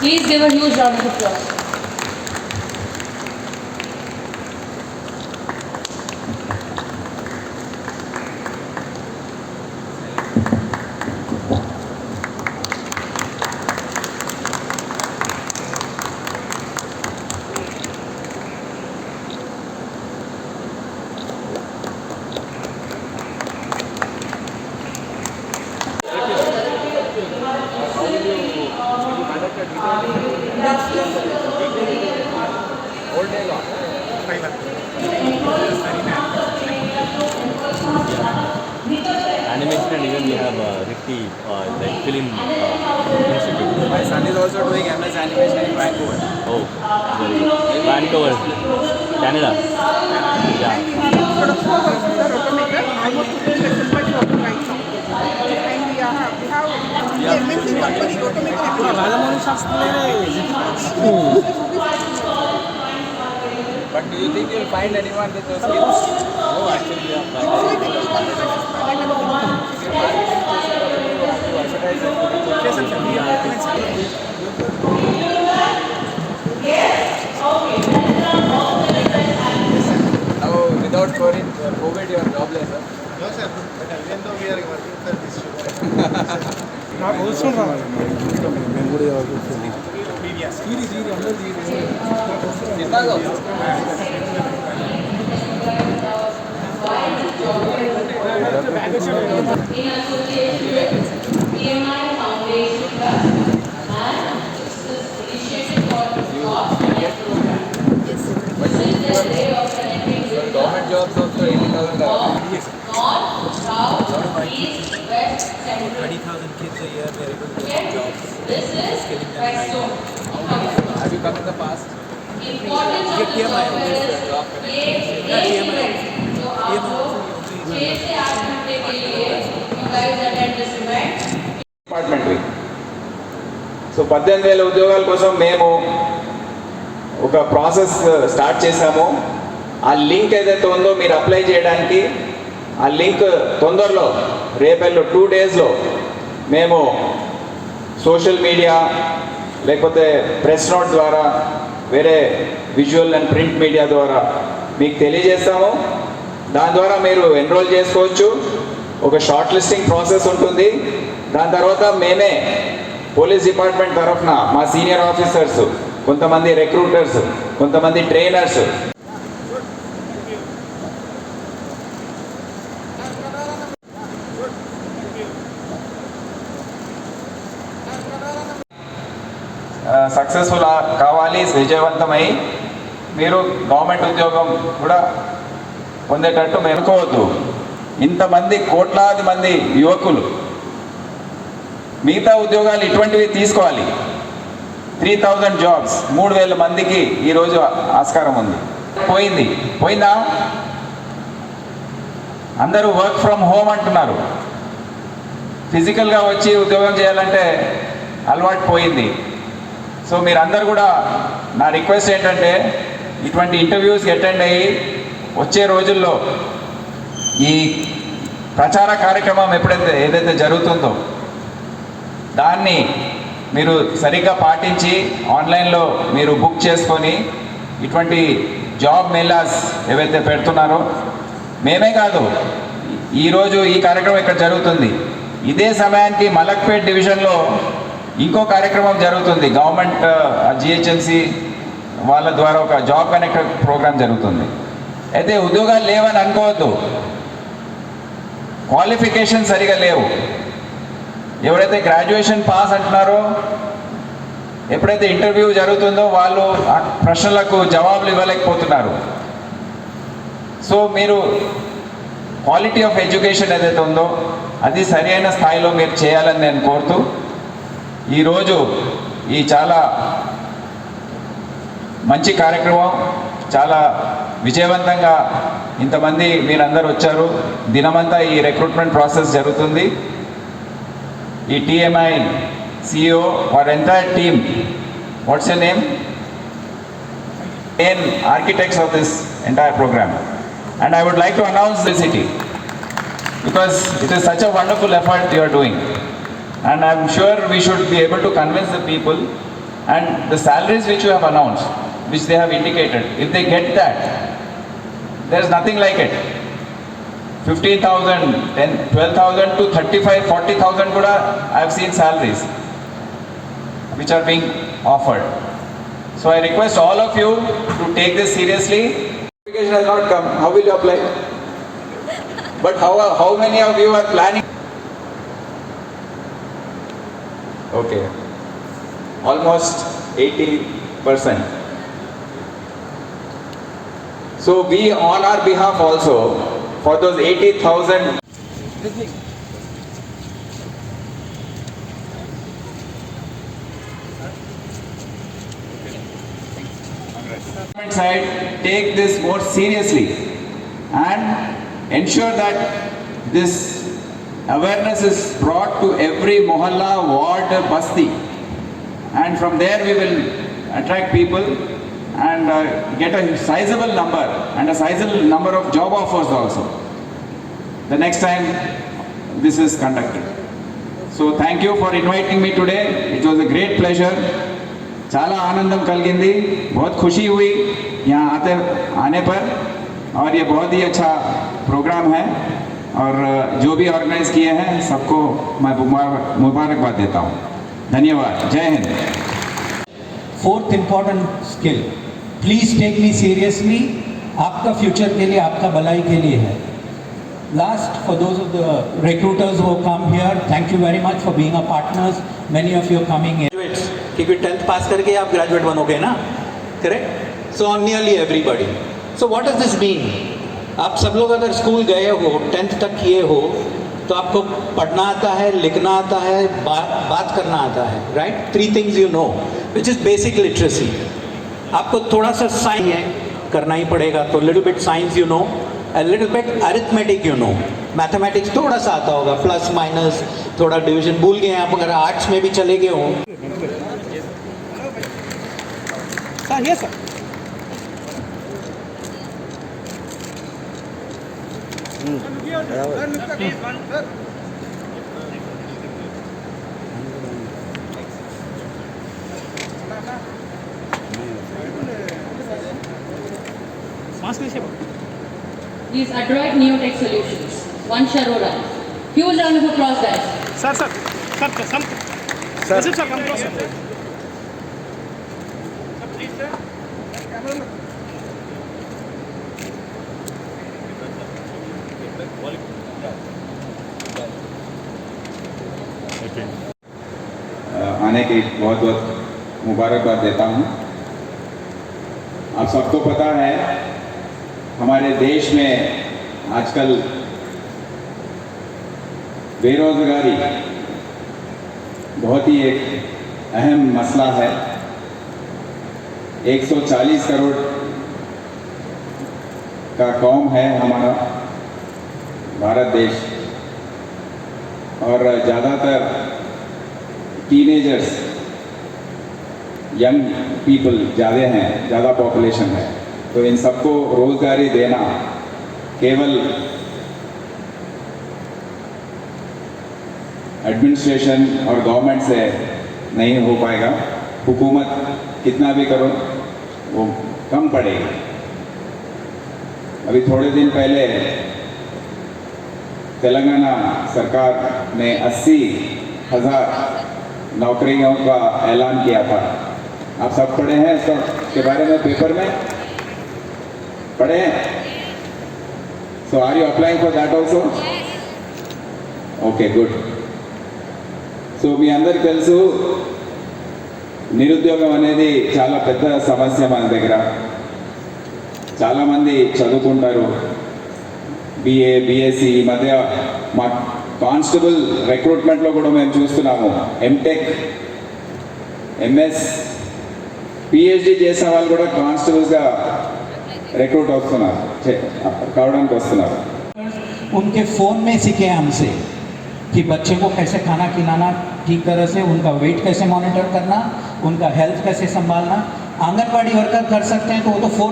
Please give a huge round of applause. Animation, and even we have Ricky, like film institute. My son is also doing MS animation in Vancouver. Oh, very good. Vancouver, Canada. Yeah. But do you think you'll find anyone with those skills? Oh, actually, yeah. Now, without COVID, you are jobless, sir. No, sir. But even though we are working for this show, నాకు అవసరం రావాలి మేము కూడా Chicago. In association with PMI Foundation Trust and Initiative for Jobs Connect program. This is their way of connecting with Government jobs also 80,000. North, South, East, West, Central. 20,000 kids a year were able to get jobs. This is West Zone. Have you come in the past? Importance of the TMI job is ये तो आप लोग 6 से 8 घंटे के लिए you guys attend this event. Department so 18,000 ఉద్యోగాల కోసం మేము ఒక ప్రాసెస్ స్టార్ట్ చేశాము. ఆ లింక్ ఏదైతే ఉందో మీరు అప్లై చేయడానికి ఆ లింక్ తొందరలో రేపెల్లో 2 డేస్లో మేము సోషల్ మీడియా లేకపోతే ప్రెస్ నోట్ ద్వారా వేరే విజువల్ అండ్ ప్రింట్ మీడియా ద్వారా మీకు తెలియజేస్తాము. దాని ద్వారా మీరు ఎన్రోల్ చేసుకోవచ్చు. ఒక షార్ట్ లిస్టింగ్ ప్రాసెస్ ఉంటుంది. దాని తర్వాత మేమే పోలీస్ డిపార్ట్మెంట్ తరఫున మా సీనియర్ ఆఫీసర్స్, కొంతమంది రిక్రూటర్స్, కొంతమంది ట్రైనర్స్ సక్సెస్ఫుల్ కావాలి, విజయవంతమై మీరు గవర్నమెంట్ ఉద్యోగం కూడా పొందేటట్టు మెనుకోవద్దు. ఇంతమంది కోట్లాది మంది యువకులు మిగతా ఉద్యోగాలు ఇటువంటివి తీసుకోవాలి. 3,000 జాబ్స్ 3,000 మందికి ఈరోజు ఆస్కారం ఉంది. పోయిందా? అందరూ వర్క్ ఫ్రమ్ హోమ్ అంటున్నారు. ఫిజికల్గా వచ్చి ఉద్యోగం చేయాలంటే అలవాటు పోయింది. సో మీరందరూ కూడా నా రిక్వెస్ట్ ఏంటంటే ఇటువంటి ఇంటర్వ్యూస్కి అటెండ్ అయ్యి వచ్చే రోజుల్లో ఈ ప్రచార కార్యక్రమం ఏదైతే జరుగుతుందో దాన్ని మీరు సరిగ్గా పాటించి ఆన్లైన్లో మీరు బుక్ చేసుకొని ఇటువంటి జాబ్ మేళాస్ ఏవైతే పెడుతున్నారో, మేమే కాదు, ఈరోజు ఈ కార్యక్రమం ఇక్కడ జరుగుతుంది. ఇదే సమయానికి మలక్పేట్ డివిజన్లో ఇంకో కార్యక్రమం జరుగుతుంది. గవర్నమెంట్ జిహెచ్ఎంసి వాళ్ళ ద్వారా ఒక జాబ్ కనెక్ట్ ప్రోగ్రామ్ జరుగుతుంది. అయితే ఉద్యోగాలు లేవని అనుకోవద్దు. క్వాలిఫికేషన్ సరిగా లేవు. ఎవరైతే గ్రాడ్యుయేషన్ పాస్ అంటున్నారో, ఎప్పుడైతే ఇంటర్వ్యూ జరుగుతుందో వాళ్ళు ఆ ప్రశ్నలకు జవాబులు ఇవ్వలేకపోతున్నారు. సో మీరు క్వాలిటీ ఆఫ్ ఎడ్యుకేషన్ ఏదైతే ఉందో అది సరైన స్థాయిలో మీరు చేయాలని నేను కోరుతూ, ఈరోజు ఈ చాలా మంచి కార్యక్రమం చాలా విజయవంతంగా ఇంతమంది మీరందరూ వచ్చారు. దినమంతా ఈ రిక్రూట్మెంట్ ప్రాసెస్ జరుగుతుంది. ఈ TMI CEO, our entire team, what's your name? And architects of this entire program. And I would like to announce the city because it is such a wonderful effort you are doing. And I'm sure we should be able to convince the people And the salaries which you have announced, which they have indicated, if they get that, there is nothing like it. 15,000, 12,000 to 35, 40,000 kuda I have seen salaries which are being offered. So I request all of you to take this seriously. Notification has not come. How will you apply? But how many of you are planning? Okay. Almost 80%. So we on our behalf also, for those 80,000 side, take this more seriously and ensure that this awareness is brought to every mohalla, ward, basti, and from there we will attract people and get a sizable number and a sizable number of job offers also the next time this is conducted. So thank you for inviting me today. It was a great pleasure. चाला आनंदम कलगिंदी, बहुत खुशी हुई यहाँ आने पर, और ये बहुत ही अच्छा प्रोग्राम है और जो भी ऑर्गेनाइज किए हैं सबको मैं मुबारकबाद देता हूँ. धन्यवाद. जय Hind. Fourth important skill, please take me seriously. आपका फ्यूचर के लिए, आपका भलाई के लिए है. Last, for those of the recruiters who come here, thank you very much for being a partners. Many of you are coming graduates, क्योंकि 10th pass करके आप ग्रेजुएट बनोगे ना, correct? So nearly everybody. So what does this mean? आप सब लोग अगर school गए हो, 10th तक किए हो, तो आपको पढ़ना आता है, लिखना आता है, बात करना आता है, right? 3 things you know, which is basic literacy. आपको थोड़ा सा साइंस करना ही पड़ेगा, तो little bit science you know, a little bit arithmetic you know, mathematics थोड़ा सा आता होगा, प्लस माइनस, थोड़ा डिवीजन भूल गए आप अगर आर्ट्स में भी चले गए हो. सर ये sir These Adroit Neotech Solutions, One Sharora. Huge round of applause, guys. Sir come closer. आने की बहुत बहुत मुबारकबाद देता हूँ. आप सबको पता है हमारे देश में आजकल बेरोजगारी बहुत ही एक अहम मसला है. 140 करोड़ का कौम है हमारा भारत देश, और ज़्यादातर टीनेजर्स, यंग पीपल ज़्यादा हैं, ज़्यादा पॉपुलेशन है. तो इन सबको रोजगारी देना केवल एडमिनिस्ट्रेशन और गवर्नमेंट से नहीं हो पाएगा. हुकूमत कितना भी करो वो कम पड़ेगी. अभी थोड़े दिन पहले तेलंगाना सरकार ने 80,000 नौकरियों का ऐलान किया था. आप सब पढ़े हैं इसके बारे में, पेपर में पढ़े हैं? So are you applying for that also? Okay, good. So మీ అందరికి తెలుసు నిరుద్యోగం అనేది చాలా పెద్ద సమస్య మన దగ్గర. చాలామంది చదువుకుంటారు, BA, BSc. ఈ మధ్య మా కానిస్టేబుల్ రిక్రూట్మెంట్లో కూడా మేము చూస్తున్నాము MTech, MS, PhD చేసిన వాళ్ళు కూడా కానిస్టేబుల్స్గా रिक्रूट कावడానికి వస్తున్నారు. उनके फ़ोन में सीखे हमसे कि बच्चे को कैसे खाना खिलाना ठीक तरह से, उनका वेट कैसे मॉनिटर करना, उनका हेल्थ कैसे संभालना. आंगनबाड़ी वर्कर कर सकते हैं, तो वो तो 4